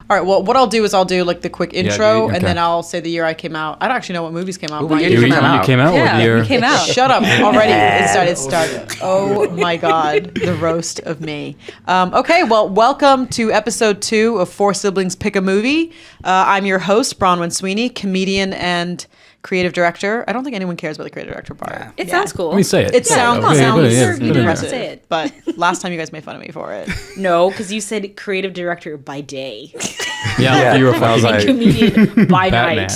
All right, well, what I'll do is I'll do like the quick intro, and then I'll say the year I came out. I don't actually know what movies came out. What year you came out? Yeah, we came out. Shut up already. It started. Oh my God, the roast of me. Okay, well, welcome to episode 2 of Four Siblings Pick a Movie. I'm your host, Bronwyn Sweeney, comedian and creative director. I don't think anyone cares about the creative director part. Yeah. It sounds cool. Let me say it. It sounds impressive. Say it. But last time you guys made fun of me for it. No, because you said creative director by day. Yeah, you were fucking like comedian by night.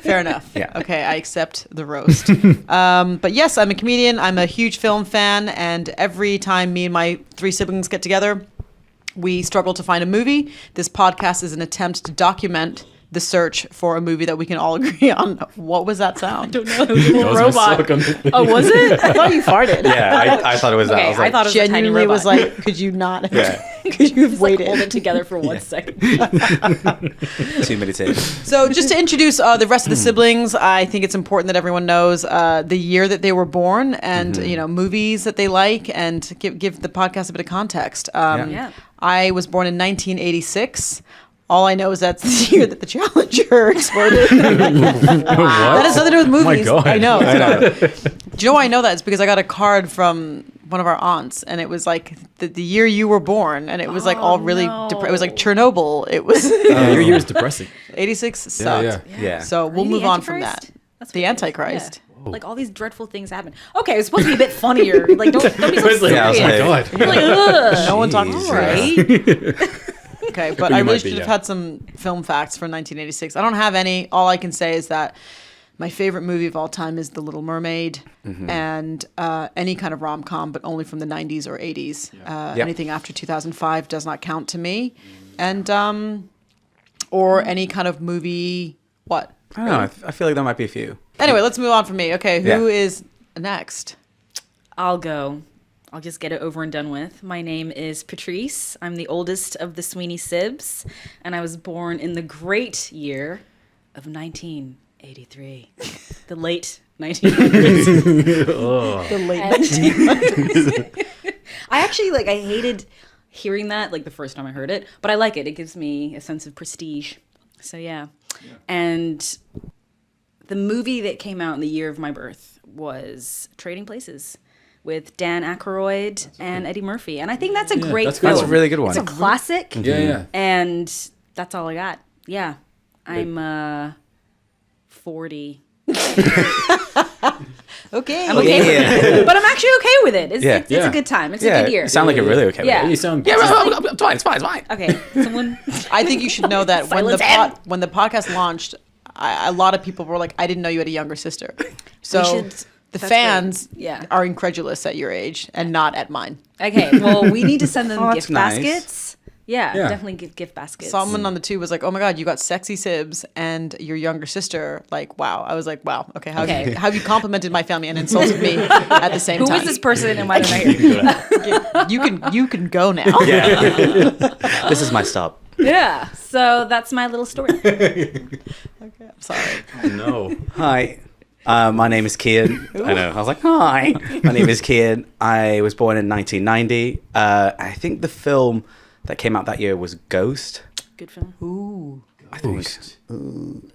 Fair enough. Yeah. Okay, I accept the roast. But yes, I'm a comedian. I'm a huge film fan, and every time me and my 3 siblings get together, we struggle to find a movie. This podcast is an attempt to document the search for a movie that we can all agree on. What was that sound? I don't know. It was a little robot. Oh, was it? I thought you farted. Yeah, I thought it was that. Okay, I thought it was genuinely a tiny robot. was like, could you not? Could you have waited? Hold it together for 1 second. Too many takes. So just to introduce the rest of the siblings, I think it's important that everyone knows the year that they were born and movies that they like, and give the podcast a bit of context. I was born in 1986. All I know is that's the year that the Challenger exploded. That has nothing to do with movies. Oh my God. I know. Do you know why I know that? It's because I got a card from one of our aunts, and it was like the year you were born, and it was like all really it was like Chernobyl. It was Your year is depressing. 86 sucked. Yeah. So we'll move on from that. That's The Antichrist. Yeah. Like all these dreadful things happen. Okay, it's supposed to be a bit funnier. Like don't be so serious. Yeah, I was like, God. You're like, ugh. No one talks All right. Okay, but I really should have had some film facts for 1986. I don't have any. All I can say is that my favorite movie of all time is The Little Mermaid, and any kind of rom-com, but only from the 90s or 80s. Anything after 2005 does not count to me. And or any kind of movie. What? I don't know. I feel like there might be a few. Anyway, let's move on from me. Okay, who is next? I'll go. I'll just get it over and done with. My name is Patrice. I'm the oldest of the Sweeney sibs, and I was born in the great year of 1983. The late 1900s. The late 1900s. I actually, I hated hearing that, the first time I heard it, but I like it. It gives me a sense of prestige. So, yeah. And the movie that came out in the year of my birth was Trading Places, with Dan Aykroyd and Eddie Murphy. And I think that's a great film. That's a really good one. It's a classic. Yeah. And that's all I got. Yeah. I'm 40. Okay. I'm okay with it. But I'm actually okay with it. It's a good time. It's a good year. You sound like you're really okay with it. You sound It's fine, it's fine. Okay. Someone... I think you should know that when the podcast launched, a lot of people were like, I didn't know you had a younger sister. So... The fans are incredulous at your age and not at mine. Okay, well, we need to send them gift nice. baskets. Yeah, definitely give gift baskets. Someone on the tube was like, oh my God, you got sexy sibs and your younger sister. Like, wow. I was like, wow. Okay, how have you complimented my family and insulted me at the same time? Who is this person and why did I hear? You can go now. Yeah. This is my stop. Yeah, so that's my little story. Okay, I'm sorry. Oh, no. Hi. My name is Kian. I know. I was like, hi. My name is Kian. I was born in 1990. I think the film that came out that year was Ghost. Good film. Ooh. I think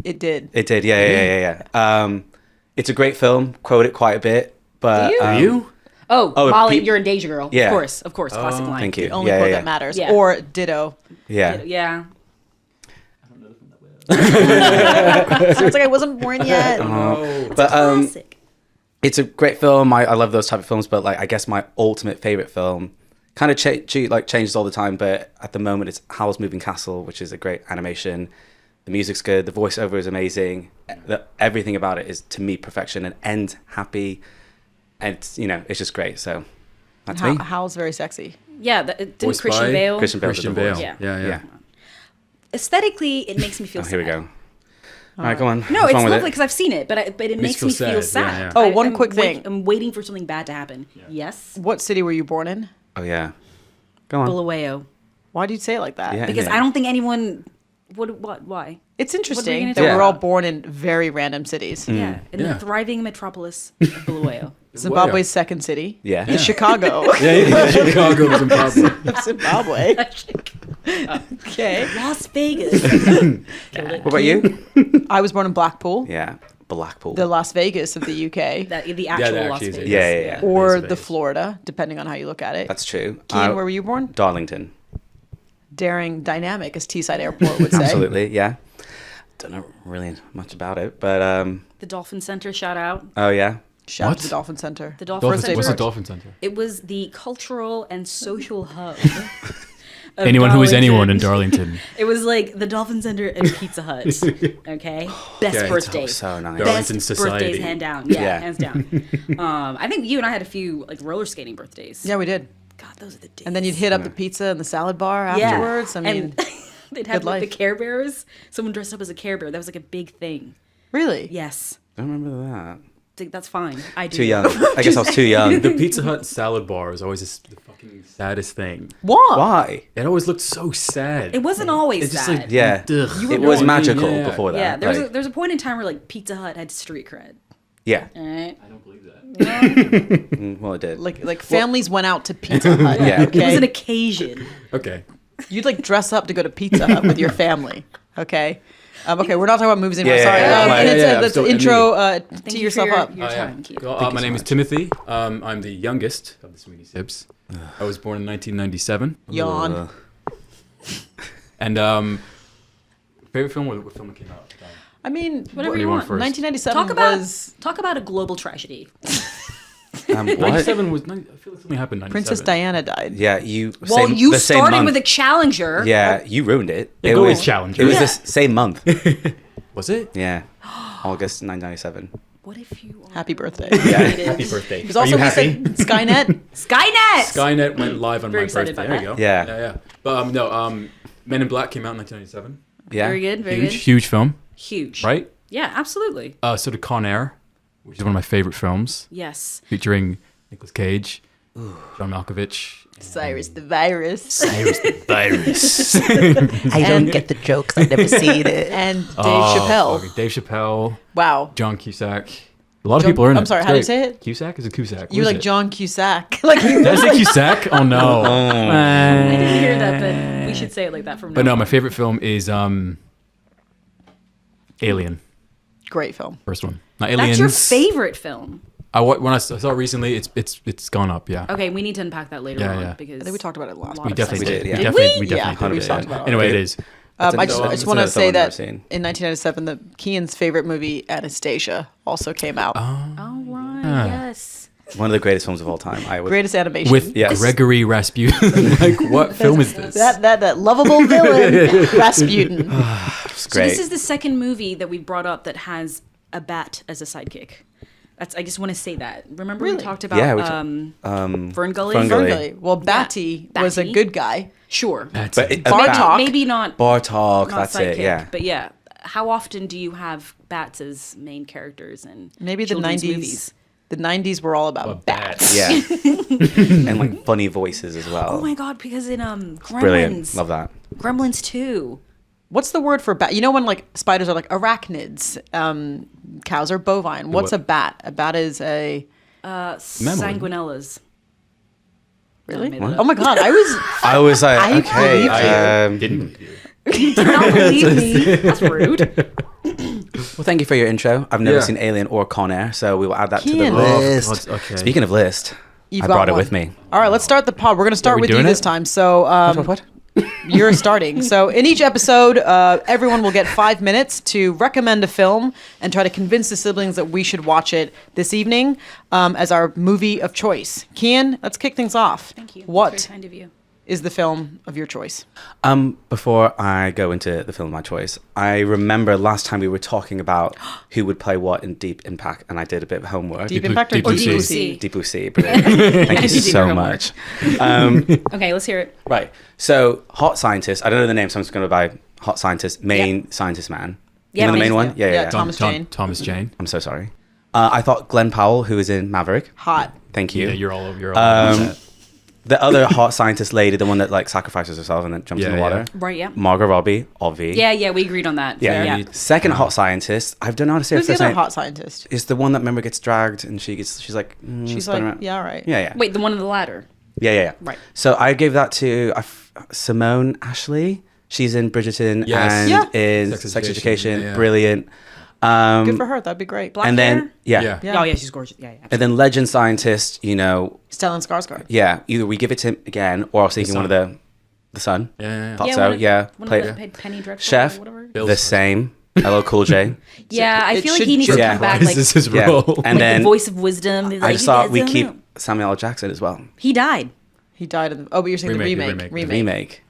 It did. it did. Yeah. It's a great film. Quote it quite a bit. But Do you? You? Oh, Molly, you're in Deja Girl. Yeah. Of course. Classic line. Thank you. The only quote that matters. Yeah. Or ditto. Yeah. Yeah. So it's like I wasn't born yet. But Classic. it's a great film. I love those type of films. But I guess my ultimate favorite film kind of changes all the time. But at the moment, it's Howl's Moving Castle, which is a great animation. The music's good. The voiceover is amazing. Everything about it is, to me, perfection and ends happy. And it's just great. So that's me. Howl's very sexy. Yeah, didn't Christian Bale. Christian Bale. Yeah. Aesthetically, it makes me feel sad. Here we go. All right, go on. No, What's it's wrong with lovely because I've seen it, but it makes me feel sad. Oh, one quick thing. I'm waiting for something bad to happen. Yeah. Yes. What city were you born in? Oh, yeah. Go on. Bulawayo. Why do you say it like that? Yeah, Because I don't think anyone... Why? It's interesting gonna that do? we're all born in very random cities. Yeah, in the thriving metropolis of Bulawayo. Zimbabwe's second city. Yeah. Is Chicago. Yeah, Chicago, Zimbabwe. Zimbabwe. Okay. Las Vegas. What about you? I was born in Blackpool, Yeah, Blackpool. the Las Vegas of the UK, The actual that Las actually is Vegas. it. Yeah. or Vegas. the Florida, depending on how you look at it. That's true. Kean, where were you born? Darlington. Daring, dynamic, as Teesside Airport would say. Absolutely, yeah. Don't know really much about it, but The Dolphin Center, shout out. oh yeah. Shout out What? to the Dolphin Center. The Dolphin Dolphin, Center. what's the Dolphin Center? It was the cultural and social hub. of Anyone who is Darlington. anyone in Darlington. It was like the Dolphin Center and Pizza Hut. Okay, best Okay. birthdays. So nice. Darlington Best society. birthdays, hand down. Yeah, Yeah. hands down. I think you and I had a few like roller skating birthdays. Yeah, we did. God, those are the days. And then you'd hit up the pizza and the salad bar Yeah. afterwards. I mean, And they'd have good like the life. Care Bears. Someone dressed up as a Care Bear. That was like a big thing. really? Yes, Don't remember that. think that's fine. I do. Too young. I guess I was too young. The Pizza Hut salad bar is always the fucking saddest thing. What? Why? It always looked so sad. It wasn't always It's just sad. like, Yeah. ugh. It was Yeah. magical Yeah. before that. Yeah, like, there's a point in time where like Pizza Hut had street cred. yeah. All right. I don't believe that. Well, it did. Like families went out to Pizza Hut. Yeah. It was Okay. an occasion. Okay. You'd like dress up to go to Pizza Hut with your family. Okay. Okay, we're not talking about movies anymore. Yeah, Sorry. yeah, yeah. And Yeah, it's yeah, let's I'm still- intro Thank tee you yourself for up. Your Oh, yeah. time, Keith. Well, my so name is much. Timothy. I'm the youngest of the Sweeney Sibs. I was born in 1997. Yawn. And favorite film or what film that came out? I mean, Whatever What do you you want want. first? 1997 Talk about a global tragedy. What? 97 was. I feel like something happened in 97. Princess Diana died. Yeah, you. Well, same, you the same started month. with a challenger. Yeah, you ruined it. Yeah, it go was with Challenger. It was Yeah. the same month. Was it? Yeah, August 1997. What if you are Happy birthday. related? Happy birthday. There's Are also you happy? Skynet. Skynet. Skynet went live on Very my excited birthday. about There you go. that. Yeah, yeah. But no, Men in Black came out in 1997. Yeah, Very good. Very Huge, good. huge film, Huge. right? Yeah, absolutely. So did Con Air, which is one of my favorite films, Yes. featuring Nicolas Cage, John Malkovich, Cyrus the Virus. Cyrus the Virus. I don't get the jokes. I've never seen it. And Dave Oh, Chappelle. fucking Dave Chappelle, Wow. John Cusack. A lot of John- people are in it. I'm sorry, It's how do you great. say it? Cusack? Is it Cusack? You're What like is it? John Cusack. Like Did I say Cusack? Oh no. I didn't hear that, but we should say it like that from now But no, on. my favorite film is Alien. great film. First one. Not Aliens. That's your favorite film. When I saw it recently, it's gone up. Yeah. Okay, we need to unpack that later Yeah, on yeah. because I think we talked about it last lot We of definitely sense. did. yeah. We Did definitely, we? definitely Yeah, did. we've talked about it Anyway, it already. is. I That's just, another- I just want to that's say another that film I've seen. in 1997, the Kean's favorite movie, Anastasia, also came out. All right. Yes. One of the greatest films of all time. I would. Greatest animation. With Yes. Gregory Rasputin. Like, what film is this? that lovable villain, Rasputin. It's So great. this is the second movie that we brought up that has a bat as a sidekick. I just want to say that. Remember we Really? talked about Yeah, Fern Gully? Fern Gully. Ferngully. Well, Batty was a Batty. good guy. Sure. That's But it. a Bartok. bat. Maybe not Bartok. not That's sidekick, it. Yeah. But yeah, how often do you have bats as main characters in Maybe the children's 90s. movies? The 90s were all about About bats. Yeah. And like funny voices as well. Oh my god, because in Gremlins, Brilliant. Love that. Gremlins 2. What's the word for bat? You know when like spiders are like arachnids, cows are bovine. What's what? a bat? A bat is a Sanguinellas. really? made it up. Oh my god, I was like, I okay. believed you. Didn't believe you. You did not believe me. That's rude. Well, thank you for your intro. I've never Yeah. seen Alien or Con Air, so we will add that to the Kean. list. Oh, God, okay. Speaking of list, You've I got brought it one. with me. All right, let's start the pod. We're going to start we with you doing this it? time. So What? you're starting. So in each episode, everyone will get 5 minutes to recommend a film and try to convince the siblings that we should watch it this evening as our movie of choice. Kean, let's kick things off. Thank you. What That's very kind of you. is the film of your choice? Before I go into the film of my choice, I remember last time we were talking about who would play what in Deep Impact, and I did a bit of homework. Deep Impact or Deep Blue Deep Sea. Sea? Deep Blue Sea, brilliant. Thank you did your so homework. much. Okay, let's hear it. Right, so Hot Scientist, I don't know the name, so I'm just going to buy Hot Scientist, main scientist man. Yeah, you know the main- main one? yeah. Yeah. Thomas Jane. Thomas Jane. I'm so sorry. I thought Glenn Powell, who was in Maverick. Hot. Thank you. Yeah, you're all over that. The other hot scientist lady, the one that like sacrifices herself and then jumps in Yeah, the water. Right, yeah. Margot Robbie, Obvi. Yeah, we agreed on that. Yeah. Yeah. Second hot scientist, I don't know how to say Who's her the first other name. hot scientist? It's the one that remember gets dragged and she's like She's spinning like, around. yeah, all right. Yeah. Wait, the one on the ladder. Yeah. Right. So I gave that to Simone Ashley. She's in Bridgerton Yes. and Yeah. in Sex Sex Education, Education. yeah. Brilliant. Good for her. That'd be great. Black And hair? then yeah. Yeah. Yeah. Oh yeah, she's gorgeous. Yeah, yeah. And then Legend Scientist. You know, Stellan Skarsgård. yeah. Either we give it to him again, or I was thinking one of the son. Yeah. Thought Yeah, so. one of- Yeah. One Play of the Penny Drexel Chef. or whatever. Bill the Skarsgård. same. Hello, Cool J. Yeah, I It feel like should he needs to just- come back Why like, is this his Yeah. role? And like then the voice of wisdom. Like, I just you thought guys we don't keep know. Samuel L. Jackson as well. He died. He died in but you're saying Remake, the the remake. The remake.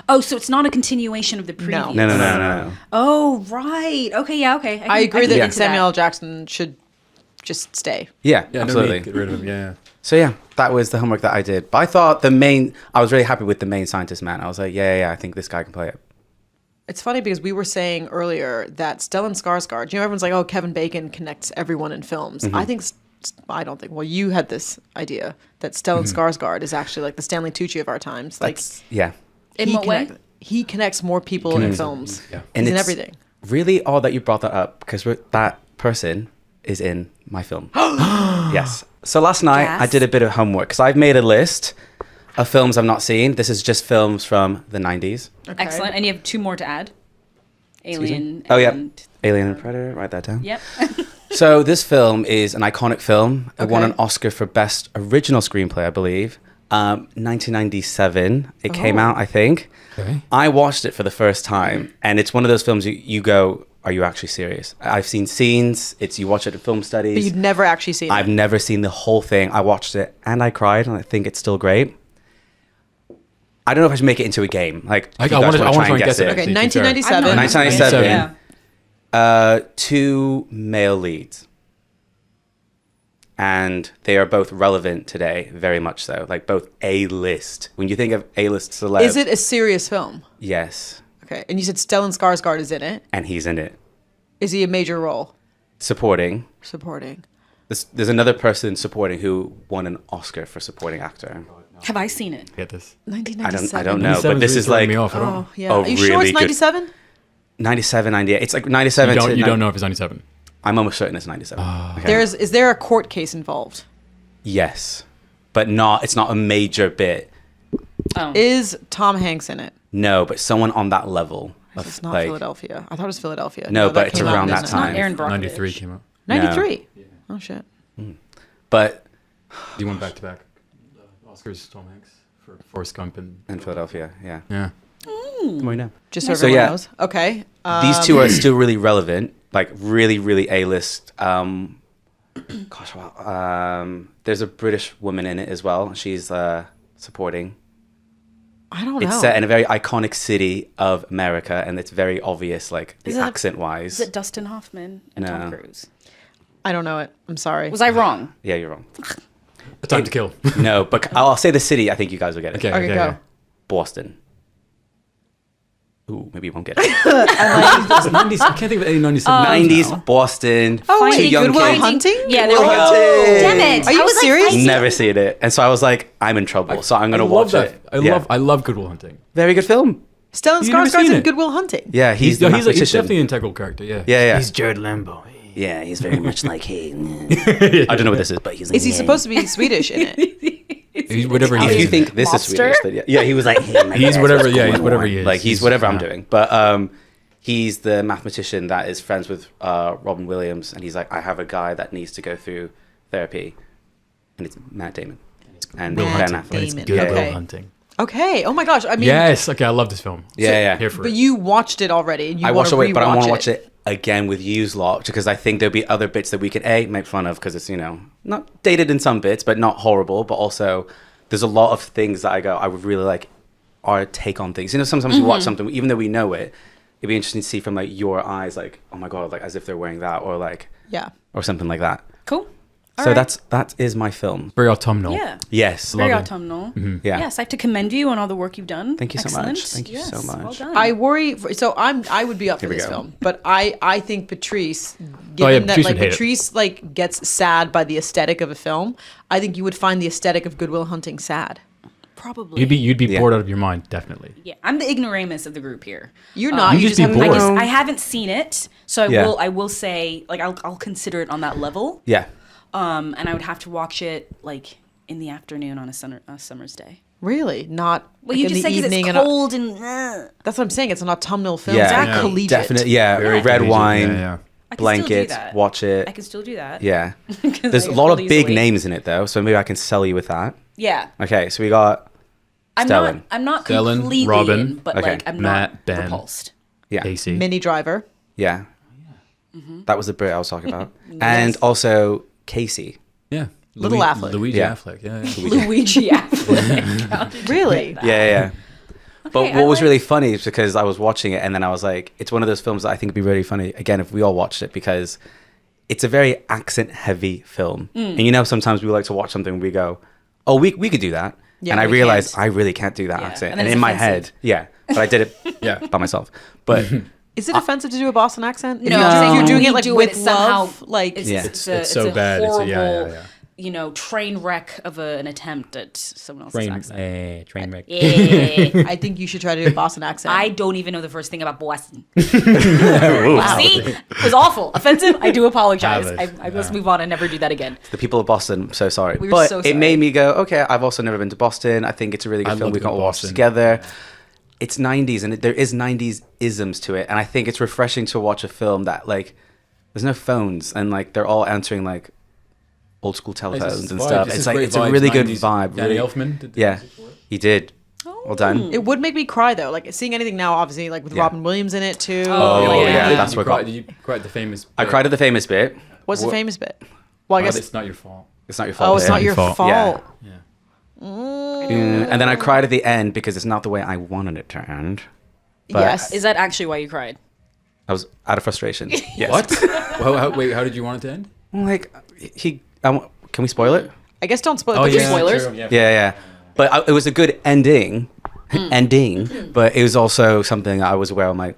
Oh, so it's not a continuation of the previous. No. Oh, right. Okay, yeah, okay. I agree can that get into Samuel L. Jackson should just stay. Yeah, Yeah, absolutely. No need, get rid of him. Yeah. So yeah, that was the homework that I did. But I thought I was really happy with the main scientist man. I was like, yeah, I think this guy can play it. It's funny because we were saying earlier that Stellan Skarsgård, everyone's like, oh, Kevin Bacon connects everyone in films. I don't think, well, you had this idea that Stellan Skarsgård is actually like the Stanley Tucci of our times. Like, Yeah. In what way? He connects more people in films. Yeah. And He's in it's everything. really odd that you brought that up because that person is in my film. Yes. So last night I Yes. did a bit of homework because I've made a list of films I've not seen. This is just films from the 90s. Okay. Excellent. And you have 2 more to add. Alien. Oh, yeah. and- Alien and Predator, write that down. Yep. So this film is an iconic film. It won Okay. an Oscar for Best Original Screenplay, I believe. 1997, it came Oh. out, I think. Okay. I watched it for the first time, and it's one of those films you go, are you actually serious? I've seen scenes. You watch it at film But studies. you've never actually seen I've it. never seen the whole thing. I watched it and I cried, and I think it's still great. I don't know if I should make it into a game. Like, I if you guys want to wanna try and guess it. Okay, actually, 1997. 1997. Yeah. 2 male leads. And they are both relevant today, very much so. Like both A-list. When you think of A-list celebs. Is it a serious film? Yes. Okay. And you said Stellan Skarsgård is in it. And he's in it. Is he a major role? Supporting. Supporting. There's another person supporting who won an Oscar for supporting actor. Have I seen it? Get this. 1997. I don't know, but this is throwing like me off. I don't, Oh, yeah. Oh, Are you sure really it's good. 97? 97, 98. It's like 97 to... you don't know if it's 97. I'm almost certain it's 97. Okay. Is there a court case involved? Yes. But it's not a major bit. Oh. Is Tom Hanks in it? No, but someone on that level. Of, It's not like, Philadelphia. I thought it was Philadelphia. No, that but it's came out around in that this- It's not time. Aaron Brockovich. 93 came out. 93. Oh, shit. But... You went back to back. Oscars, Tom Hanks for Forrest Gump and In Philadelphia, yeah. yeah. The more you know. Just so So, everyone yeah. knows. Okay. These two are still really relevant, like really, really A-list. Gosh, wow. There's a British woman in it as well. She's supporting. I don't know. It's set in a very iconic city of America, and it's very obvious, like Is the it- accent-wise. Is it Dustin Hoffman and Tom No. Cruise? I don't know it. I'm sorry. Was I wrong? Yeah, you're wrong. A Time to Kill. No, but I'll say the city. I think you guys will get it. Okay, go. Boston. Ooh, maybe you won't get it. It's 90s. I can't think of any 97. 90s Boston. Oh, two wait, young Good Will kids. Hunting? Yeah, Good there we Will go. Hunting. Damn it! Are you I was like, serious? Never seen it, and so I was like, I'm in trouble. So I'm gonna watch it. Yeah. I love Good Will Hunting. Very good film. Stellan You've never Skarsgård's seen in it? Good Will Hunting. Yeah, he's the he's mathematician. definitely an integral character. Yeah. Yeah. He's Jared Lambo. Yeah, he's very much like I don't know what this is, but he's like, Is he supposed to be Swedish in it? He's whatever he If is. you think this is Mobster? Swedish, then yeah, he was like, hey, my He's guys, whatever- what's yeah, going he's whatever on? he is. Like he's He's- whatever I'm yeah. doing. But he's the mathematician that is friends with Robin Williams, and he's like, I have a guy that needs to go through therapy, and it's Matt Damon and Will Matt Ben Affleck. It's Damon. Good Yeah, Will Okay. Hunting. Okay. Oh my gosh. I mean, Yes. Okay. I love this film. Yeah. Here for but it. you watched it already. And you I want watched to it, but I want to rewatch watch it again with yous lot because I think there'll be other bits that we could make fun of because it's not dated in some bits, but not horrible. But also, there's a lot of things that I would really like our take on things. Sometimes you watch something even though we know it, it'd be interesting to see from like your eyes, like oh my god, like as if they're wearing that or like Yeah. or something like that. Cool. So right. that is my film. Very autumnal. Yeah. Yes. Very Love it. autumnal. Yeah. Yes, I have to commend you on all the work you've done. Thank you so Excellent. much. Thank you so Yes, much. Well done. I worry. So I would be up for Here we this go. film, but I think Patrice, given yeah, that Patrice like would hate it. Patrice like gets sad by the aesthetic of a film, I think you would find the aesthetic of Good Will Hunting sad. Probably. You'd be Yeah. bored out of your mind, definitely. Yeah, I'm the ignoramus of the group here. You're not. You You just just be haven't. bored. I haven't seen it, so Yeah. I will say like I'll consider it on that level. Yeah. And I would have to watch it like in the afternoon on a summer's day. Really? Not Well, like you in just the said because evening it's and cold and. that's what I'm saying. It's an autumnal film. Yeah, It's not Exactly. collegiate. definitely. Yeah, Yeah. red wine, Yeah. I can still do blankets, that. watch it. I can still do that. Yeah. 'Cause There's I a lot of get big easily. names in it though, so maybe I can sell you with that. Yeah. Okay, so we got Stellan. I'm not Stellan, completely Robin, in, but okay, like I'm Matt, not Ben. repulsed. Yeah. AC. Mini Driver. Yeah. Mm-hmm. That was the Brit I was talking about. And also Casey. Yeah. Little Affleck. Luigi Yeah. Affleck. Yeah. Luigi Affleck. Really? Yeah. But Okay, what I was like- really funny is because I was watching it and then I was like, it's one of those films that I think would be really funny, again, if we all watched it, because it's a very accent-heavy film. And you know, sometimes we like to watch something and we go, oh, we could do that. Yeah, and I we realized can't. I really can't do that Yeah, accent. and And then in it's my offensive. head, yeah. But I did it Yeah. by myself. But Is it offensive to do a Boston accent? No, if you're doing it like do with it somehow, love, like Yeah. it's so a bad. Horrible, Yeah. train wreck of an attempt at someone else's accent. Train wreck. Yeah. I think you should try to do a Boston accent. I don't even know the first thing about Boston. See, it was awful, offensive. I do apologize. I must move on and never do that again. the people of Boston, I'm so sorry. We're But so it sorry. made me go, okay, I've also never been to Boston. I think it's a really good I'd film. love We to can go all to watch Boston. together. It's 90s and there is 90s isms to it. And I think it's refreshing to watch a film that, like, there's no phones and, like, they're all answering, like, old school telephones and stuff. It's like, it's a really good vibe. Danny Really. Elfman did the Yeah, music for it. he did. Well done. It would make me cry though, like seeing anything now, obviously, like with Yeah. Robin Williams in it too. Oh, yeah. That's what got- Did you cry at the famous? I cried at the famous bit. What's the What- famous bit? Well, I guess. It's not your fault. It's not your fault. Oh, it's bit. not your fault. Yeah. Yeah. And then I cried at the end because it's not the way I wanted it to end. But Yes. Is that actually why you cried? I was out of frustration. Yes. What? Wait, how did you want it to end? Like, can we spoil it? I guess don't spoil. Oh, but yeah. just spoilers? True, Yeah. But it was a good ending. But it was also something I was aware of, like,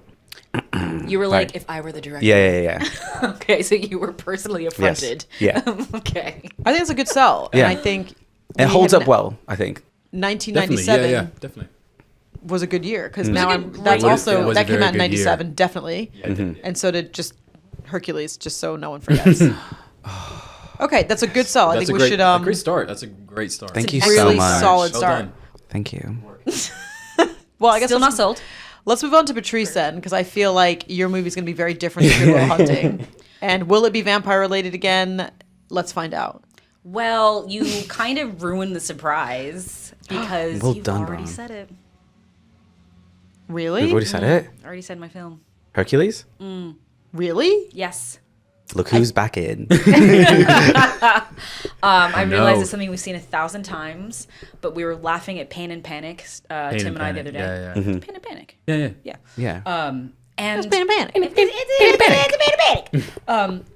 You were Right. like, if I were the director. yeah. Okay, so you were personally affronted. Yeah. Okay. I think it's a good sell, Yeah. and I think It we holds had up well, I think. Definitely. 1997 Yeah, definitely. was a good year because Mm. now It was a I'm. good- That's it was also a that came very out in good year. '97, definitely, Yeah, and so did just Hercules, just so no one forgets. Okay, that's a good sell. I That's think a we great, should a great start. That's a great start. Thank you a so really much. solid Well start. done. Thank you. Well, I guess Still not let's, sold. let's move on to Patrice then, because I feel like your movie's going to be very different than Good Will Hunting. And will it be vampire related again? Let's find out. Well, you kind of ruined the surprise because Well you've done, already Ron. said it. Really? We've already said it. I already said my film. Hercules? Really? Yes. Look who's back in. I no. realized it's something we've seen 1,000 times, but we were laughing at Pain and Panic, Tim and I the other day. Yeah. Pain and Panic. Yeah. Yeah. Yeah. And Pain and Panic.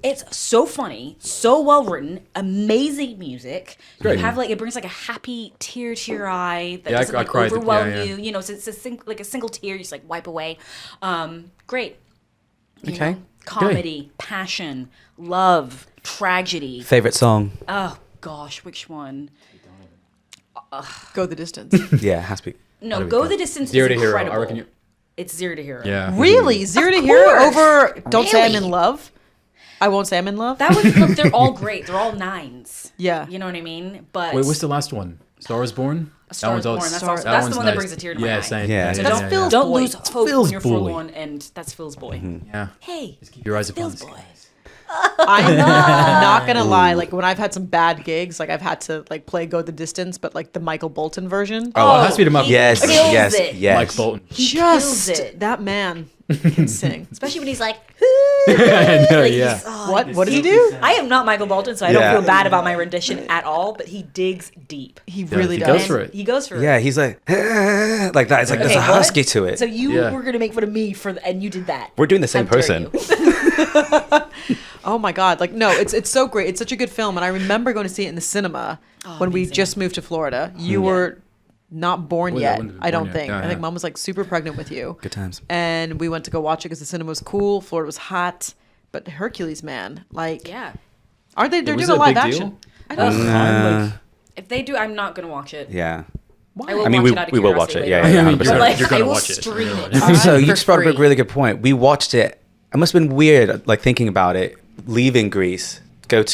it's so funny, so well written, amazing music. Great. You have like it brings like a happy tear to your eye that Yeah, doesn't I like cried. overwhelm Yeah. you. You know, so it's like a single tear you just like wipe away. Great. You Okay. know, comedy, passion, love, tragedy. Favorite song? Oh gosh, which one? Go the distance. Yeah, it has to be. No, be Go tough. the Distance Zero is to Hero. incredible. I reckon you. It's Zero to Hero. Yeah. Really? Zero to Hero course. over Don't Say I'm Really? in Love? I Won't Say I'm in Love? That was look, they're all great. They're all nines. Yeah. You know what I mean? But Wait, what's the last one? Star is Born. Star is Born. That's, Star- also, that that's one's the one that nice. brings a tear to my Yeah, eye. same. Yeah, So yeah, That's don't, Phil's don't boy. lose hope Phil's when you're boy. forlorn, and that's Phil's boy. Yeah. Hey, Just keep your eyes upon Phil's the boy. skies. I'm not gonna lie. Like when I've had some bad gigs, like I've had to like play Go the Distance, but like the Michael Bolton version. Oh, it has to be the Mike. Yes, kills yes, it. yes. Mike Bolton. Just kills it. that man can sing. Especially when he's like, I know. like, Yeah. he's- oh, What? What does he do? I am not Michael Bolton, so I don't Yeah. feel bad about my rendition at all. But he digs deep. He really he does. goes for it. He goes for Yeah, it. he's like that. It's like there's a Okay, what? husky to it. So you Yeah. were gonna make fun of me and you did that. We're doing the same How dare person. you. Oh my god! Like no, it's so great. It's such a good film, and I remember going to see it in the cinema when we amazing. just moved to Florida. You were not born Well, yeah, I yet, wouldn't have been I don't born yet. think. Yeah, I think yeah. mom was like super pregnant with you. Good times. And we went to go watch it because the cinema was cool. Florida was hot, but Hercules, man, like, Yeah. aren't they? They're Was doing it a a live big action. deal? I don't know. I'm like, If they do, I'm not gonna watch it. Yeah. Why? I will I mean, watch we, it out of we will watch curiosity it. Yeah, later. yeah, I mean, 100%. But like, You're gonna I will watch it. stream You're it. gonna So you for just brought up a free. really good point. We watched it. It must have been weird, like thinking about it, leaving Greece going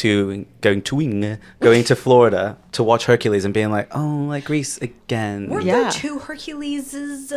to Florida to watch Hercules and being like, oh, like Greece again. Weren't there 2 Herculeses?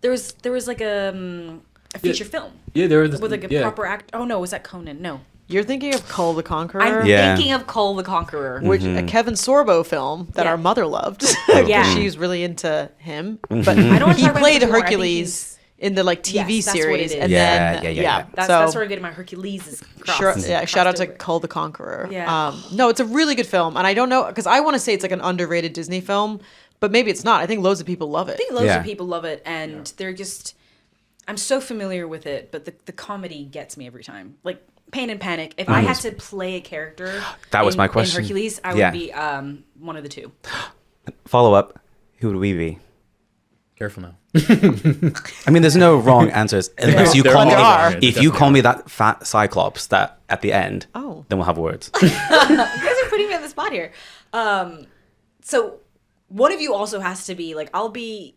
There was like a feature film. Yeah, there was with like a proper act. Oh no, was that Conan? No. You're thinking of Kull the Conqueror? I'm thinking of Kull the Conqueror. Which a Kevin Sorbo film that our mother loved. Yeah. She's really into him. But I don't he played Hercules in the like TV Yes, that's what series. it is. And Yeah, then yeah. That's where I get my Hercules crossed. shout out to Kull the Conqueror. Yeah. No, it's a really good film. And I don't know, because I want to say it's like an underrated Disney film, but maybe it's not. I think loads of people love it. I think loads of people love it, and they're just... I'm so familiar with it, but the comedy gets me every time. Like, Pain and Panic. If I had to play a character that was my question. in Hercules, I would be one of the 2. Follow up, who would we be? Careful now. I mean, there's no wrong answers unless you There call me. are. If you call me that fat Cyclops that at the end, Oh. then we'll have words. You guys are putting me on the spot here. So one of you also has to be like, I'll be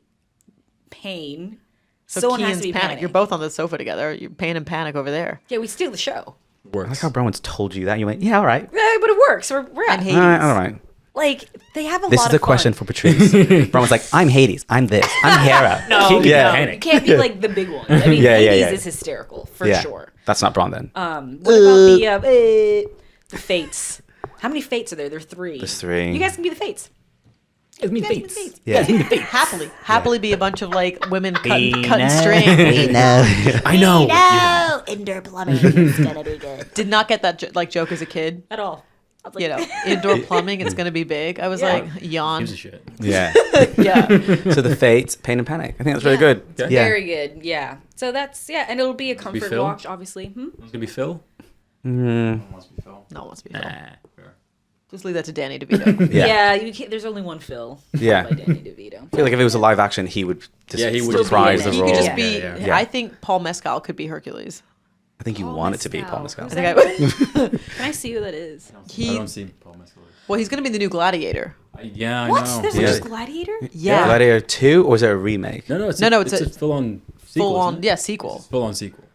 Pain. So Someone has Keane's to be Panic. You're both on the sofa together. You're Pain and Panic over there. Yeah, we steal the show. I like Works. how Browan's told you that. You went, yeah, all right. Yeah, but it works. We're at And Hades. All right. like they have a This lot is of the question fun. for Patrice. Browan's like, I'm Hades. I'm this. I'm Hera. No, Yeah. no, it can't be like the big one. I mean, Yeah, yeah, Hades yeah. is hysterical for Yeah. sure. That's not Browan then. What about the Fates? How many Fates are there? There are 3. There's 3. You guys can be the Fates. It's me You guys can be the Fates. Yeah. Happily be a bunch of like women cutting We string. know. I know. No, indoor plumbing is gonna be good. Did not get that joke as a kid. At all. I was like, You know, indoor plumbing, it's gonna be big. I was Yeah. like, yawn. Gives a shit. Yeah. Yeah. So the Fates, Pain and Panic. I think that's really good. Yeah. Yeah. Very good. Yeah. So that's and it'll be a comfort Phil? watch, obviously. It's gonna be Phil. Mm, Wants to be Phil. No one wants to be Phil. Nah. Fair. Just leave that to Danny DeVito. yeah. Yeah. You can't, there's only one Phil. Yeah. By Danny DeVito. I feel like if it was a live action, he would just Yeah, he would reprise just be the in He it. role. could just Yeah. be. Yeah. I think Paul Mescal could be Hercules. I think you Paul want it to be Mescal. Paul Mescal. I Who's think I would. Can I see who that is? He- I don't see Paul Mescal. Well, he's gonna be the new Gladiator. Yeah, I What? know. There's Yeah. a Gladiator? Yeah. Gladiator 2 or is it a remake? No, it's it's a a full-on sequel. Full on, isn't it? yeah, sequel. Full-on sequel.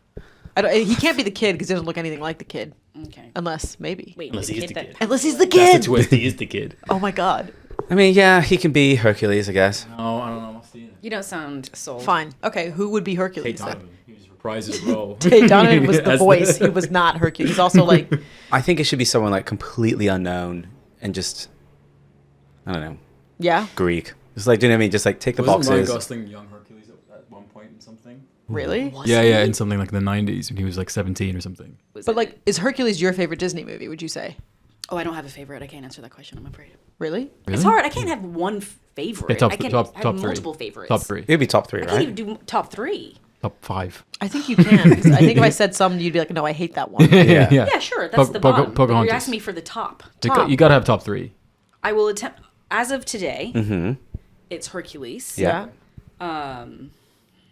He can't be the kid because he doesn't look anything like the kid, Okay. unless maybe. Wait, Unless the he is kid the that- kid. Unless he's the That's the kid. twist. He is the kid. Oh my god. I mean, yeah, he can be Hercules, I guess. No, I don't know. I'll see it. You don't sound sold. Fine. Okay, who would be Tate Hercules then? Donovan. He just reprised his role. Tate Donovan was the As voice. He was not Hercules. He's also like, I think it should be someone like completely unknown and just, I don't know, yeah, Greek. Just like, do you know what I mean? Just like take the Wasn't Ryan boxes. Gosling young Hercules at one point in something? really. Yeah, in something like the 90s when he was like 17 or something. But like, is Hercules your favorite Disney movie? Would you say? Oh, I don't have a favorite. I can't answer that question. I'm afraid. Really? It's hard. I can't have one favorite. Yeah, top- I can top- have top three. multiple favorites. Top 3. It'd be top 3, I can't right? even do top 3. Top 5. I think you can. 'Cause I think if I said some, you'd be like, no, I hate that one. Yeah. Yeah, sure. That's the bottom. But Pocahontas. you're asking me for the top. You gotta have top 3. I will attempt. As of today, Mm-hmm. it's Hercules. Yeah.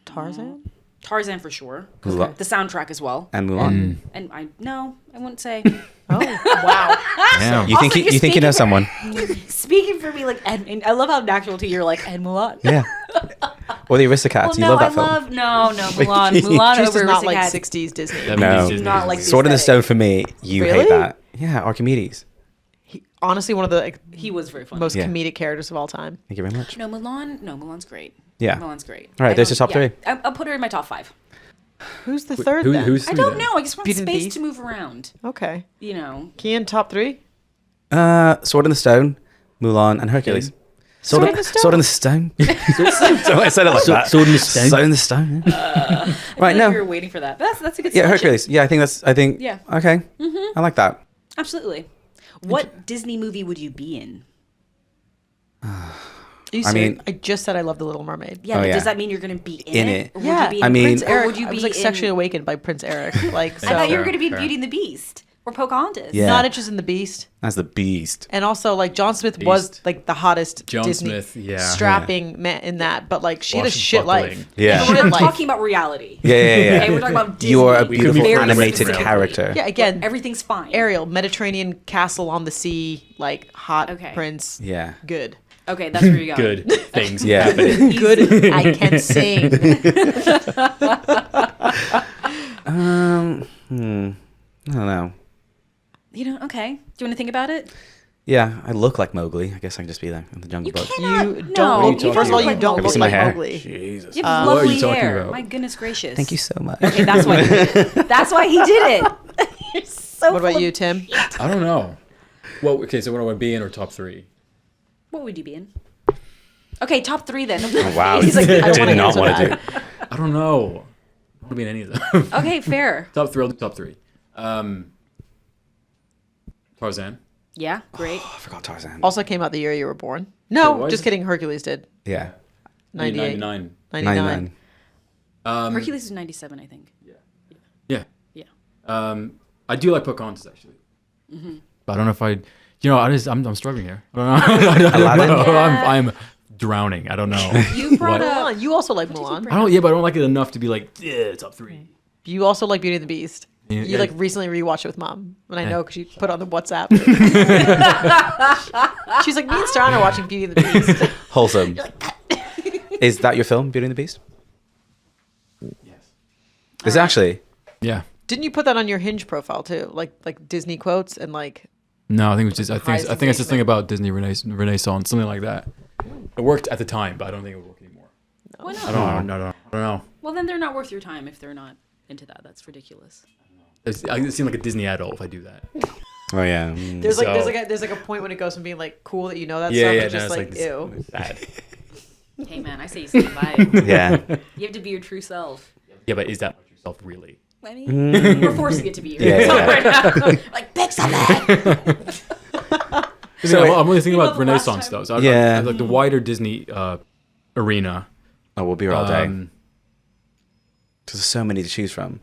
Tarzan. Tarzan for sure. Mulan. The soundtrack as well. And Mulan. And I wouldn't say. Oh wow. Damn. You think Also, you you're think you know speaking someone? Speaking for me, like and I love how natural to you. You're like and Mulan. Yeah. Or the Aristocats. Well, you no, love that I film. love Mulan. Mulan Patrice over does not like Aristocats. 60s Disney. That No. means Disney Not is like the- Sword in the aesthetic. Stone for me. You Really? hate that. Yeah, Archimedes. Honestly, one of the like, He was very funny. most Yeah. comedic characters of all time. Thank you very much. No, Mulan's great. Yeah. Mulan's great. All right, I there's your don't- top 3. I'll put her in my top 5. Who's the third then? Who's I three don't then? know. I just want Beauty and the space Beast? to move around. Okay. You know. Kian, top 3? Sword in the Stone, Mulan, and Hercules. Sword in the Stone? Sword in the Stone. So I said it like that. Sword in the Stone? Sword in the Stone. I Right, feel like no. we were waiting for that. But that's a good Yeah, selection. Hercules. Yeah, I think. Yeah. Okay. I like that. Absolutely. What Disney movie would you be in? Are you I serious? mean- I just said I love The Little Mermaid. Yeah, Oh, but yeah. does that mean you're going to be In in it. it? Or Yeah, would you be in I mean- Prince or Eric. would you I be was like in, sexually awakened by Prince Eric. Like, so I thought you were Fair, going to be in fair. Beauty and the Beast or Pocahontas. Yeah. not interested in the Beast. That's the beast. And also, like John Smith was Beast. like the hottest John Disney Smith, yeah. strapping man in that, but like she had a Wash shit buckling. life. Yeah. But Shit we're life. talking about reality. Yeah. Okay, we're talking about Disney. You're a We could beautiful be Very animated specifically. character. Yeah, again, Everything's fine. Ariel, Mediterranean castle on the sea, like hot Okay. prince. Yeah. Good. Okay, that's where you're going. Good things Yeah. happening. Good. I can sing. I don't know. You know, Okay. Do you want to think about it? Yeah, I look like Mowgli. I guess I can just be there in the Jungle Book. You don't look. First of all, you don't Have you look seen my like hair? Mowgli. Jesus. You have What are lovely you talking hair. about? My goodness gracious. Thank you so much. Okay, that's why he did it. That's why he did it. You're so What about you, Tim? I don't know. Well, okay, so what do I be in or top 3? What would you be in? Okay, top 3 then. Oh, wow. He's like, I Did wanna not answer want to that. do. I don't know. I don't want to be in any of them. Okay, fair. Top 3, I'll do top 3. Tarzan. Yeah, great. I forgot Tarzan. Also came out the year you were born. No, Wait, just kidding. Hercules did. Yeah. 98. 99. 99. Hercules is 97, I think. Yeah. Yeah. I do like Pocahontas, actually. But I don't know if I'm struggling here. I don't know. I'm drowning. I don't know. You brought up. Mulan. You also like Mulan. But I don't like it enough to be like, yeah, top 3. You also like Beauty and the Beast. Yeah, You yeah. like recently rewatched it with mom, and I know because you put on the WhatsApp. She's like, me and Starana are watching Beauty and the Beast. Wholesome. Is that your film, Beauty and the Beast? Yes. Is it actually? Yeah. Didn't you put that on your Hinge profile too, like Disney quotes and like? No, I think it was just. I Highest think it's this thing engagement. about Disney Renaissance, something like that. It worked at the time, but I don't think it would work anymore. Why not? I don't know. Well, then they're not worth your time if they're not into that. That's ridiculous. I seem like a Disney adult if I do that. Oh, yeah. There's So- there's a point when it goes from being like cool that you know that Yeah, stuff yeah. to just no, like it's ew. sad. Hey, man, I say you stand by it. Yeah. You have to be your true self. Yeah, but is that yourself really? I mean, we're forcing it to be your Yeah, true yeah. self right now. Like, pick something. I'm really thinking You know, about the last Renaissance time- though. So Yeah. I like the wider Disney arena. Oh, we'll be here all day. Um, Because there's so many to choose from.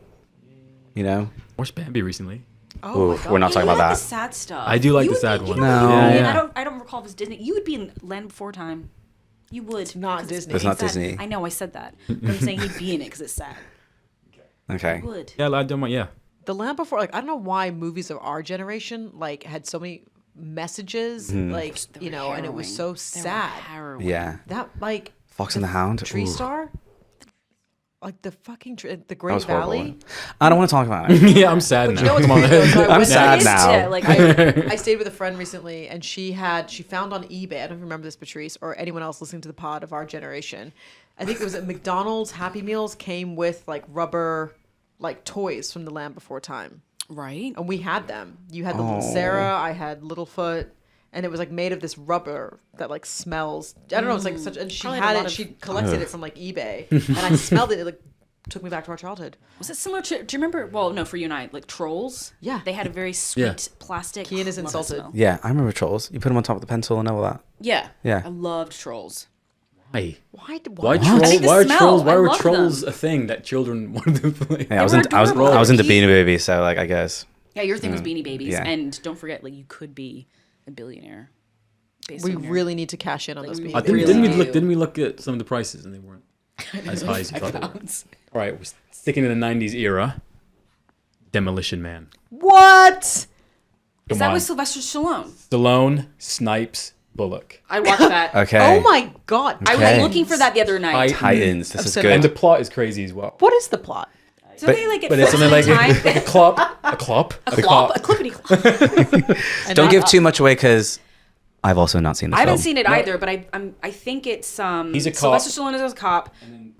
You know? watched Bambi recently. Oh my Oof, God. we're not talking You about like that. the sad stuff. I do like You the would sad be- one. You know, No. what you would be in- Yeah. I don't recall if it's Disney. You would be in Land Before Time. You would. It's not Disney. It's not Disney. I know I said that. But I'm saying he'd be in it because it's sad. Okay. You would. Yeah, I don't want. Yeah. The Land Before, like I don't know why movies of our generation like had so many messages, like They you were know, and it was so harrowing. They were sad. harrowing. Yeah. That like Fox and the Hound. Tree Ooh. Star, like the fucking the That Great was horrible. Valley. I don't want to talk about it. Yeah, I'm sad But now. you know what's Come on. weird, though? So I I'm went- sad now. Yeah, like I stayed with a friend recently, and she found on eBay. I don't know if you remember this, Patrice, or anyone else listening to the pod of our generation. I think it was at McDonald's Happy Meals came with like rubber, like toys from the Land Before Time, right. and we had them. You had the little Sarah, I had Littlefoot, and it was like made of this rubber that like smells. I don't know. It's like such, and she Probably had a it. lot of- She collected it from like eBay, and I smelled it. It like took me back to our childhood. Was it similar to? Do you remember? Well, no, for you and I, like Trolls. Yeah. They had a very sweet Yeah. plastic. Kian is love that insulted. smell. Yeah, I remember Trolls. You put them on top of the pencil and all that. Yeah. Yeah. I loved Trolls. Why? Why? Why I think the Why are smell, trolls? Why I were love trolls them. a thing that children wanted to play? Yeah, I was were into, I was, adorable. I was into Cute. Beanie Babies, so like I guess. Yeah, your thing was Beanie Babies, Yeah. and don't forget, like you could be a billionaire. Based We on your- really need to cash in on Like, those we people. really Didn't we do. look? Didn't we look at some of the prices and they weren't as high as you thought they were? pounds. All right, we're sticking in the '90s era. Demolition Man. What? Is Come that on. with Sylvester Stallone? Stallone, Snipes, Bullock. I watched that. Okay. Oh my God! I was Okay. looking for that the other night. Titans. This is Upset. good. And the plot is crazy as well. What is the plot? Something like But it's something like time. a clop, a clop, a clop, a clippity clop. And Don't I- give too much away because I've also not seen the I film. haven't seen it either, but I think it's He's a cop. Sylvester Stallone is a cop.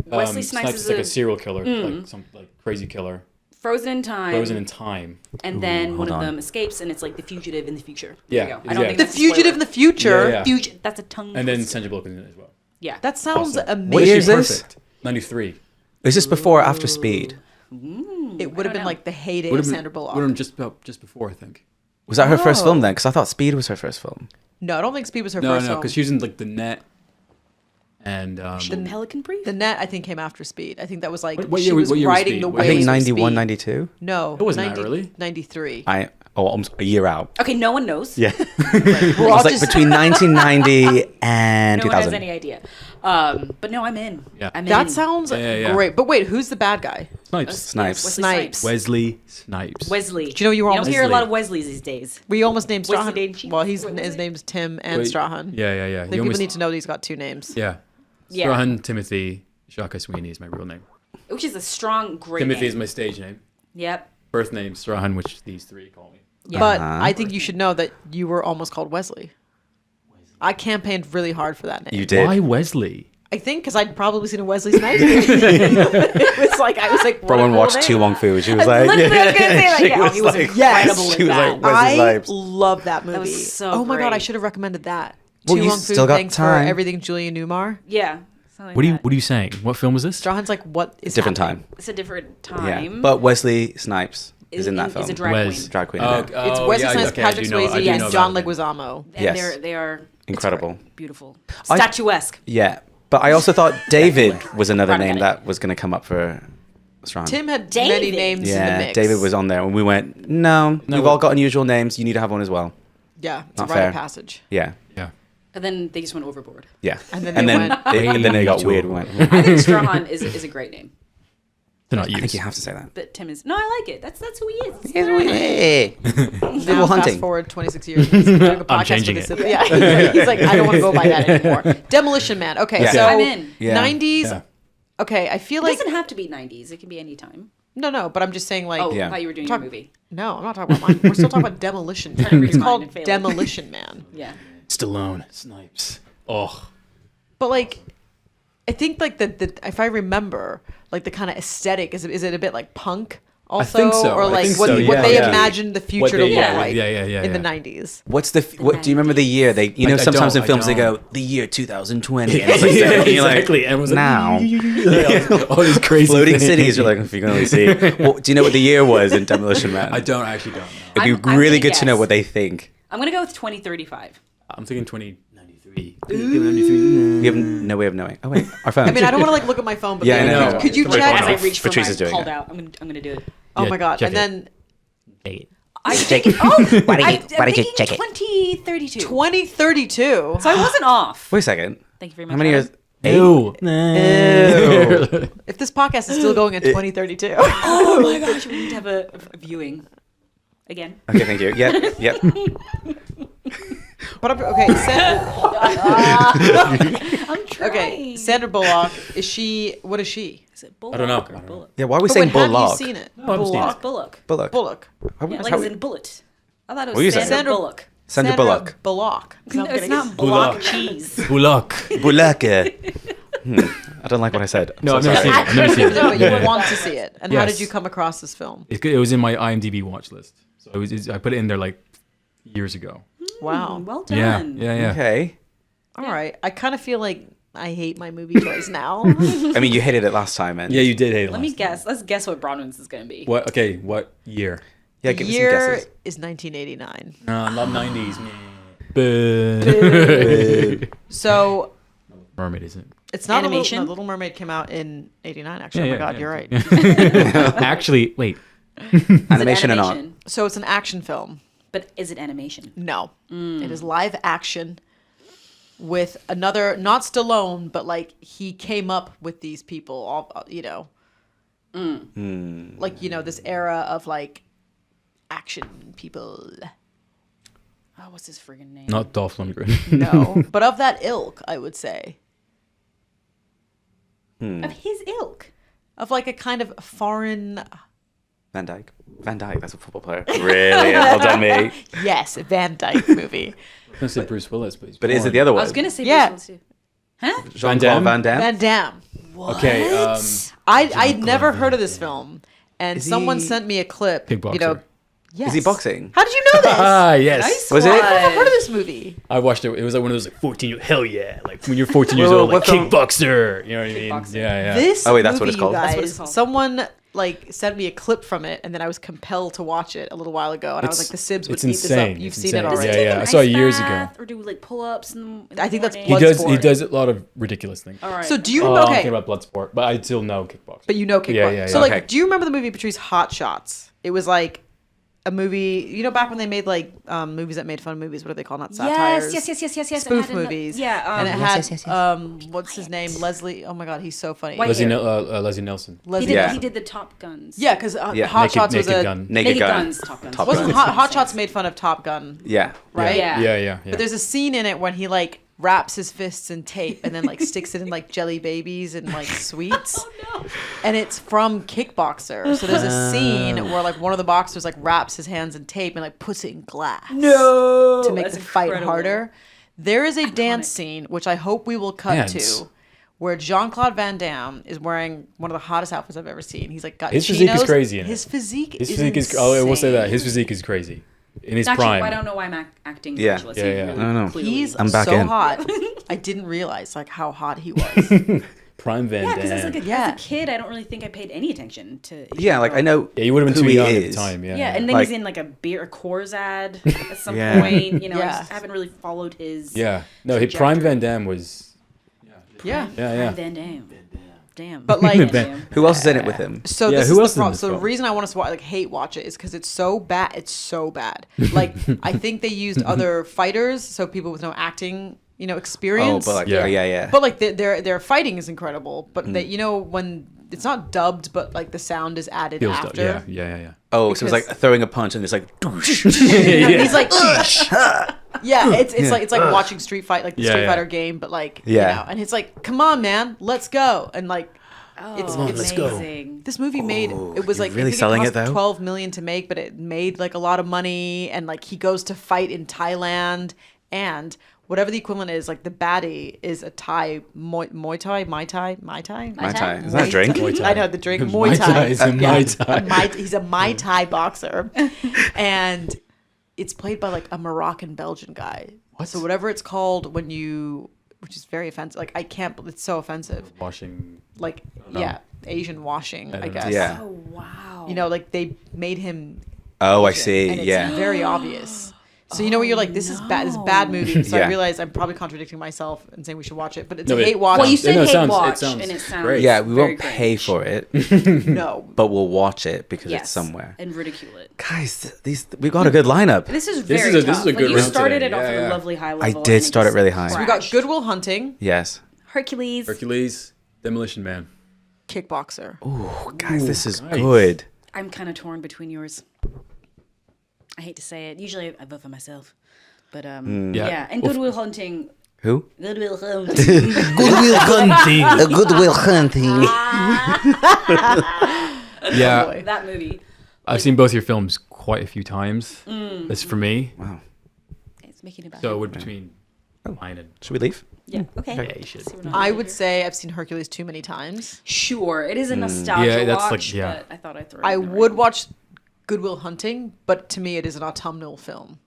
Wesley Snipes is is like a a serial killer, like some like crazy killer, frozen in time. frozen in time. and then one hold of on. them escapes, and it's like the fugitive in the future. Yeah, There you go. I don't yeah. think The that's a Fugitive in the spoiler. Future. Yeah, yeah. Fugitive. That's a tongue. And then twister. Sandra Bullock is in it as well. Yeah. That sounds Awesome. amazing. What year is this? Perfect. '93. Is this before or after Speed? It would have been know. like the heyday Would of have been, Sandra Bullock. would have been just before, I think. Was that her first Oh. film then? Because I thought Speed was her first film. No, I don't think Speed was her No, first no, film. because she was in like the Net. And The Pelican Brief. The Net, I think, came after Speed. I think that was like What she year- was what year was riding Speed? the I waves I think of 91, Speed. 92. No, It wasn't that early. 93. Almost a year out. Okay, no one knows. Yeah. We're It all was like just- between 1990 and No one has 2000. any idea. But no, I'm in. Yeah. I'm That in. sounds Yeah. great. But wait, who's the bad guy? Snipes. Snipes. Wesley Snipes. Wesley Snipes. Wesley. Do you know you were You don't almost hear a lot Wesley. of Wesleys these days. We almost named Wesley Strahan. Dane- Well, Wait, what his is it? name's Tim and Wait, Strahan. Yeah. I You think people almost- need to know that he's got two names. Yeah. Yeah. Strahan Timothy Shaka Sweeney is my real name. Which is a strong, great Timothy name. is my stage name. Yep. Birth name Strahan, which these three call me. But I think you should know that you were almost called Wesley. I campaigned really hard for that name. You did. Why Wesley? I think because I'd probably seen a Wesley Snipes movie. I was like, Rowan watched Too Long Fu. She was like, Literally, I was gonna say, like, yeah, he was incredible she in was that. like, Wesley I Snipes. love that movie. was so oh my god, I great. should have recommended that. Well, Too you Long Fu. still got Thanks time. for everything, Julia Newmar. Yeah. something What like are you saying? What film was this? Johan's like, what is Different happening? time. It's a different Yeah. time. But Wesley Snipes is in that film. Is a drag Wes. queen. Drag queen. Oh, in it. It's Wesley Snipes, okay, Patrick I do know Swayze, and about John it. Leguizamo. And Yes. they are Incredible. beautiful, I- statuesque. Yeah. But I also thought David was another Proud of name that. that was going to come up for Strand. Tim had David. many names in the Yeah, mix. David was on there, and we went, no, we've all got unusual names. You need to have one as well. Yeah, it's Not a rite of fair. passage. Yeah, Yeah. And then they just went overboard. yeah. And then and they then, went, and then it got weird. We went, I think Strahan is a great name, They're not I think used. you have to say that. but Tim is. No, I like it. That's who he is. It's Hey. now Little fast hunting. forward 26 years. He's doing a podcast changing with it. his- Yeah, he's like, I don't want to go by that anymore. Demolition Man. Okay, Yeah. so I'm in. Yeah. 90s. Yeah. Okay, I feel It like doesn't have to be 90s. It can be any time. no, but I'm just saying like. Oh, Yeah. I thought you were doing Talk- your movie. No, I'm not talking about mine. We're still talking about Demolition Man. to read It's mine called and fail it. Demolition Man. Yeah. Stallone, Snipes. Oh, But like, I think like the if I remember, like the kind of aesthetic is it a bit like punk also, think so. or I like think what, so, what yeah, they yeah. imagined the future to they- look yeah, like yeah, in the yeah. 90s. What's the? What do you remember the year they? You know, I sometimes don't, in films I they go don't. the year 2020. And it's like, and you're like, exactly. And it was like, now. all these crazy Floating things. cities. You're like, if you can only see. Well, do you know what the year was in Demolition Man? I actually don't know. It'd be I'm really gonna good to know guess. what they think. I'm gonna go with 2035. I'm thinking 2093. We have no way of knowing. Oh wait, our phone. I mean, I don't want to like look at my phone, but Yeah, I maybe know. could you Wait, check? hold As on. I reach for Patrice is my doing called it. out, I'm gonna do it. Oh Yeah, my god! check And it. then I Check think. it. Oh, Why don't you- I'm why don't you thinking check it? 2032. 2032. So I wasn't off. Wait a second. Thank you very much. How many Adam. years? Ew. If this podcast is still going in 2032. Oh my gosh, we need to have a viewing again. Okay, thank you. Yep, yep. But okay, I'm trying. okay, Sandra Bullock. Is she? What is she? Is it Bullock I don't know. or I don't know. Bullock? Yeah, why are we But saying wait, have Bullock? you seen it? No, I've seen it. It's Bullock. Bullock. Bullock. How- Yeah, how like as we- in bullet. I thought it What are you was saying? Sandra Sandra- Bullock. Sandra Bullock. Bullock. No, it's kidding. not Bullock. block cheese. Bullock. Bullock. I don't like what I said. No, I've So never sorry. seen it. I've never seen it. No, but you Yeah. want to see it. And how Yes. did you come across this film? It was in my IMDb watch list. So I put it in there like years ago. Wow. Well Yeah, done. yeah. Okay. All right. I kind of feel like I hate my movie choice now. I mean, you hated it last time, and Yeah, you did hate it. Let me guess. Let's guess what Bronwyn's is going to be. What? Okay, what year? yeah, The give us some year guesses. is 1989. No, not 90s. Boo. So Mermaid, isn't it? it's not Animation? No, Little Mermaid came out in 89, actually. Yeah, oh my yeah, God, yeah. you're right. Actually, wait. Is it Animation or not? So it's an action film. But is it animation? No. It is live action with another, not Stallone, but like he came up with these people, all, you know. Like, you know, this era of like action people. Oh, what's his friggin' name? Not Dolph Lundgren. No. But of that ilk, I would say. Of his ilk. Of like a kind of foreign. Van Dyke. Van Dyke, that's a football player. Really? Well done, me. Yes, Van Dyke movie. I was going to say Bruce Willis, but he's But is it foreign. the other I one? was going to say Yeah. Bruce Willis too. Huh? Jean-Claude Van Damme? Van Damme. Okay, I'd never heard of this film. And Is someone he- sent me a clip. Kickboxer. You know, yes. Is he boxing? How did you know this? Ah, yes. Nice Was it? one. I've never heard of this movie. I watched it. It was like one of those like 14. Hell yeah! Like when you're 14 years Whoa, old, like what film? kickboxer. You know what I mean? Kickboxer. Yeah, yeah. This Oh, wait, that's movie, what it's called. you That's guys, what it's called. someone like sent me a clip from it, and then I was compelled to watch it a little while ago, and I was like, the Sibs would it's eat this insane. up. You've It's seen it insane. already. Yeah, Take yeah. an I saw it ice years ago. bath Or do like pull-ups in the I think that's morning? He does. He Bloodsport. does a lot of ridiculous things. All right. So do you I'm okay? thinking about Bloodsport, but I still know kickboxing. But you know kickboxing. Yeah, yeah, So yeah. like, Okay. do you remember the movie Patrice Hot Shots? It was like a movie. You know, back when they made like movies that made fun of movies. What are they called? Not satires. Yes. Spoof It had movies. Yeah. and it Yes, had yes. what's his name? Leslie. Oh my God, he's so funny. White Leslie, hair. Leslie Nelson. Leslie. Yeah. He did the Top Guns. Yeah, because Yeah. Hot Naked, Shots was Naked a. Gun. Naked Gun. Guns. Top Guns. Top Wasn't Gun. Hot Shots made fun of Top Gun, Yeah. right? Yeah. Yeah. But there's a scene in it when he like wraps his fists in tape and then like sticks it in like jelly babies and like sweets. Oh no. And it's from Kickboxer. So there's a scene where like one of the boxers like wraps his hands in tape and like puts it in glass. No. To make the fight harder. There is a dance scene, which I hope we will cut to, where Jean-Claude Van Damme is wearing one of the hottest outfits I've ever seen. He's like got his chinos. physique is crazy. His physique is insane. I will say that his physique is crazy in his prime. I don't know why I'm acting. Yeah. Speechless. Yeah. Really, I don't know. He's I'm back so in. hot. I didn't realize like how hot he was. Prime Van Yeah, because Damme. as a kid, I don't really think I paid any attention to. Yeah, like I know. Yeah, you would have been who too he young at is. the time. Yeah. Yeah, and then Like- he's in like a Coors ad at some Yeah. point. You know, I Yeah. just haven't really followed his. Yeah. No, Prime Van Damme was. Yeah. Yeah. Van Damme. Damn. But like, Who else is in it with him? so Yeah, this who is else the in problem. this So the film? reason I want us to hate watch it is because it's so bad. It's so bad. Like I think they used other fighters, so people with no acting, Oh, experience. but like, Yeah. yeah. But like their fighting is incredible. But they, when it's not dubbed, but like the sound is added Feels after. Yeah. Oh, so it's like because- throwing a punch and it's like, He's like, yeah, it's like watching Street Fight, like the Yeah, Street yeah. Fighter game, but like, Yeah. and it's like, come on, man, let's go, and like, it's let's go. amazing. this movie made it was you're like really I think selling it it, cost though? 12 million to make, but it made like a lot of money, and like he goes to fight in Thailand, and whatever the equivalent is, like the baddie is a Thai Muay Thai, Mai Tai. Mai Tai. Is that a drink? Muay Thai. I know the drink Muay Muay Thai Thai. is a Muay Thai. He's a Mai Tai boxer, and it's played by like a Moroccan Belgian guy. What? So whatever it's called when you, which is very offensive. Like I can't. It's so offensive. Washing. Like Asian washing. I don't know. guess. Yeah. Oh wow. Like they made him. Oh, I Asian, see. and it's Yeah. very obvious. So where you're like, this is bad. It's a bad movie. So Yeah. I realize I'm probably contradicting myself and saying we should watch it, but it's No, a hate watch. Well, you said No, it hate sounds- it watch, sounds and it sounds great. Yeah, we very won't pay cringe. for it, No. but we'll watch it because Yes, it's somewhere. and ridicule it. Guys, we got a good lineup. This is This very is a- tough. this is a Like, good you round started today. it off Yeah, at a yeah. lovely high I level. did and start it just really high. So we got crashed. Good Will Hunting, Yes. Hercules. Hercules, Demolition Man. Kickboxer. Oh, guys, this is nice. good. I'm kind of torn between yours. I hate to say it. Usually I vote for myself. But Yeah. yeah. And Well, Good Will Hunting. Who? Good Will Hunting. Goodwill Hunting. Goodwill Hunting. Yeah, boy. That movie. I've seen both your films quite a few times. That's for me. Wow. It's making about. So it would between mine and. Should we leave? Yeah. Okay. Yeah, you should. So we're not I here. would say I've seen Hercules too many times. Sure, it is a nostalgia Yeah, that's like- watch, yeah. but I thought I'd throw it I in the would ring. watch Good Will Hunting, but to me it is an autumnal film.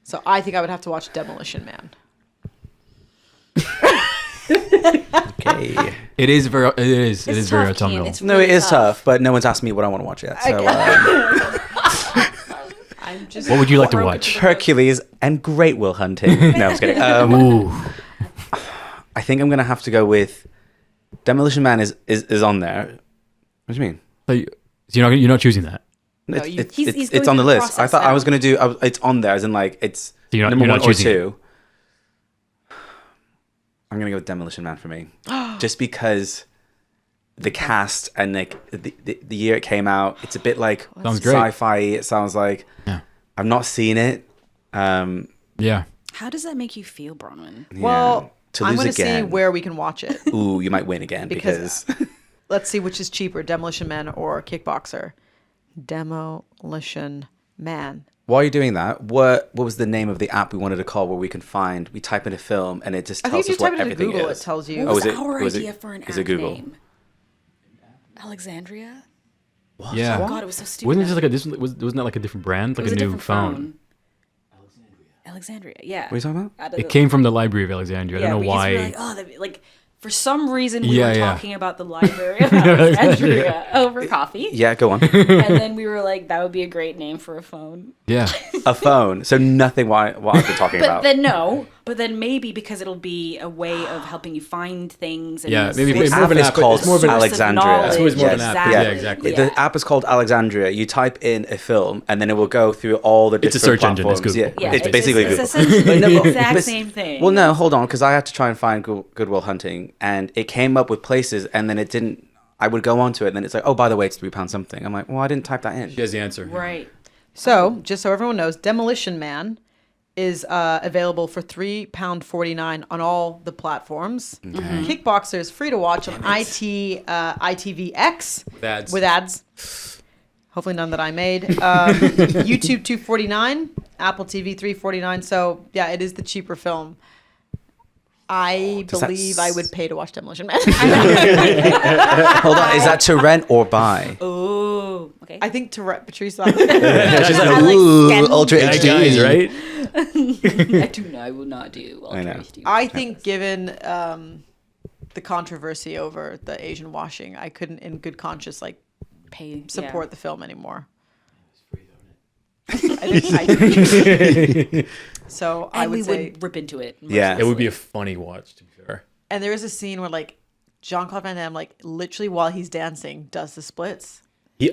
So I think I would have to watch Demolition Man. Okay. It is very. It is It's very tough, Kian. autumnal. It's No, really it is tough, but no one's asked me what I want to watch yet. So I'm just What would you like to Broken watch? Hercules and Great Will Hunting. No, I was kidding. Ooh. I think I'm gonna have to go with Demolition Man is on there. What do you mean? So you're not choosing that. No, It's, you- it's, He's it's, going it's on the through the list. I process thought I now. was gonna do. It's on there, as in like it's So you're not- number you're one not or choosing it. two. I'm gonna go with Demolition Man for me, just because the cast and like the year it came out. It's a bit like Sounds great. sci-fi. It sounds like. Yeah. I've not seen it. Yeah. How does that make you feel, Bronwyn? Well, to I'm lose going to see again. where we can watch it. Ooh, you might win again Because- because Let's see which is cheaper, Demolition Man or Kickboxer. Demolition Man. while you're doing that, what was the name of the app we wanted to call where we type in a film and it just I tells think if you us type what it into everything Google, is? it tells you. What was is it- our was it- idea for an is app it Google? name? Alexandria? Yeah. Oh God, it was so stupid. Wasn't it just like wasn't that like a different brand, like It was a new different phone? Alexandria, yeah. What are you talking about? Out of It the- came from the Library of Alexandria. I don't know because why. we were like, oh, like for some reason we Yeah, were yeah. talking about the Library of Alexandria over coffee, Yeah, go on. and then we were like, that would be a great name for a phone. Yeah. A phone. So nothing what I've been talking But about. then no, but then maybe because it'll be a way of helping you find things. And Yeah, maybe source- it's more of an app is app. called It's more of an source of Alexandria. knowledge. It's always more of an Yes, app. Yeah, exactly. Yeah. The app is called Alexandria. You type in a film, and then it will go through all the It's a different search engine. It's platforms. Google. Yeah, Yeah, it's basically it's Google. essentially But the no, exact but- same thing. Well, no, hold on, because I had to try and find Good Will Hunting, and it came up with places, and then it didn't. I would go onto it, and then it's like, oh, by the way, it's £3 something. I'm like, well, I didn't type that in. She has the answer. Right. So, just so everyone knows, Demolition Man is available for £3.49 on all the platforms. Kickboxer is free to watch on ITVX with ads. Hopefully none that I made. YouTube $2.49, Apple TV $3.49. So yeah, it is the cheaper film. I believe I would pay to watch Demolition Man. Hold on, is that to rent or buy? Oh, okay. I think to rent, Patrice. She's like, ooh, Ultra Yeah, HD. guys, right? I will not do Ultra know. HD. I think given the controversy over the Asian washing, I couldn't in good conscience support the film anymore. So and I would we say would rip into it. Yeah. It would be a funny watch, to be fair. And there is a scene where like Jean-Claude Van Damme, like literally while he's dancing, does the splits.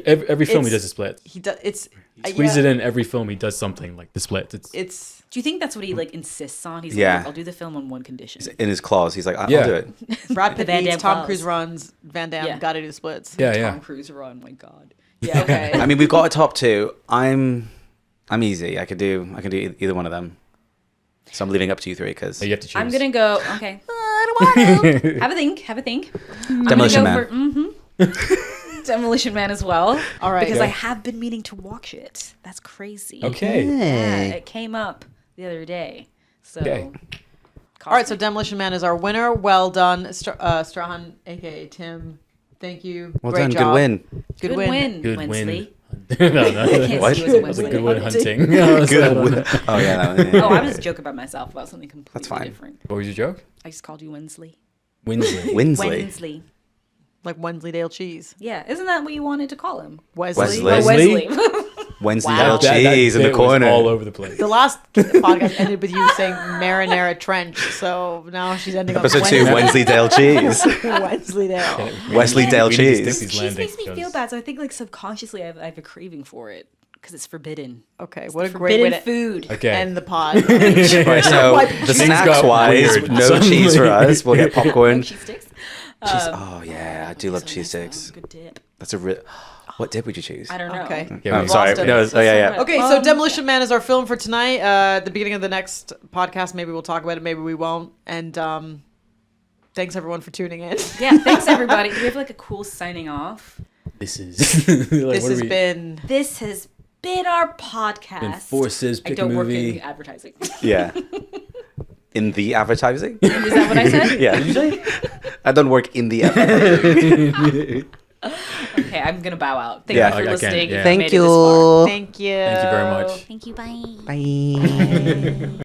Every film he does a split. He does. It's He squeezes it in every film. He does something like the split. It's. Do you think that's what he like insists on? He's Yeah. like, I'll do the film on one condition. In his claws, he's like, I'll Yeah. do it. Brad Pitt Van eats, Damme Tom claws. Cruise runs, Van Damme Yeah. got to do the splits. Yeah, Tom Cruise run, my God. Yeah. Okay. I mean, we've got a top two. I'm easy. I can do either one of them. So I'm leaving up to you three because So you have to choose. I'm gonna go. Okay. I don't want to. Have a think. Demolition I'm Man. gonna go for Demolition Man as well. All right. Because Okay. I have been meaning to watch it. That's crazy. Okay. Yeah, it came up the other day. So. Okay. All right. So Demolition Man is our winner. Well done, Strahan, aka Tim. Thank you. Well Great done. job. Good win. Good win. Good Wensley. win. No. What? That was a good win hunting. Good win. Oh yeah. That one, yeah. Oh, I was joking about myself about something completely That's fine. different. What was your joke? I just called you Wensley. Winsley. Winsley. Wensley. Like Wensleydale cheese. Yeah, isn't that what you wanted to call him? Wesley. Wesley. Wesley. Wensleydale That cheese in the bit was corner. all over the place. The last podcast ended with you saying marinara trench, so now she's ending up Episode 2, Wensleydale cheese. Wensleydale. Wesleydale We need to stick cheese. these Cheese landings makes me feel because- bad, so I think like subconsciously I have a craving for it because it's forbidden. Okay, what a great way Forbidden to food. Okay. end the pod. Right, so Like, the things snacks got wise, weird no suddenly. cheese for us. We'll get popcorn. Cheese sticks. Oh yeah, I do love cheese sticks. Good dip. That's a real. What dip would you choose? I don't know. Okay. Yeah, Oh, we- sorry. lost him. No, oh yeah. Okay, so Demolition Man is our film for tonight. At the beginning of the next podcast, maybe we'll talk about it, maybe we won't. And thanks everyone for tuning in. Yeah, thanks everybody. Do we have like a cool signing off? This is. This has been This has been our podcast. Four Sibs I pick a don't work in movie. advertising. Yeah. In the advertising? Is that what I said? Yeah. I don't work in the advertising. Okay, I'm gonna bow out. Thank Yeah. you for I can, listening. yeah. If Thank made it this far. you. thank you. Thank you very much. Thank you. Bye. Bye.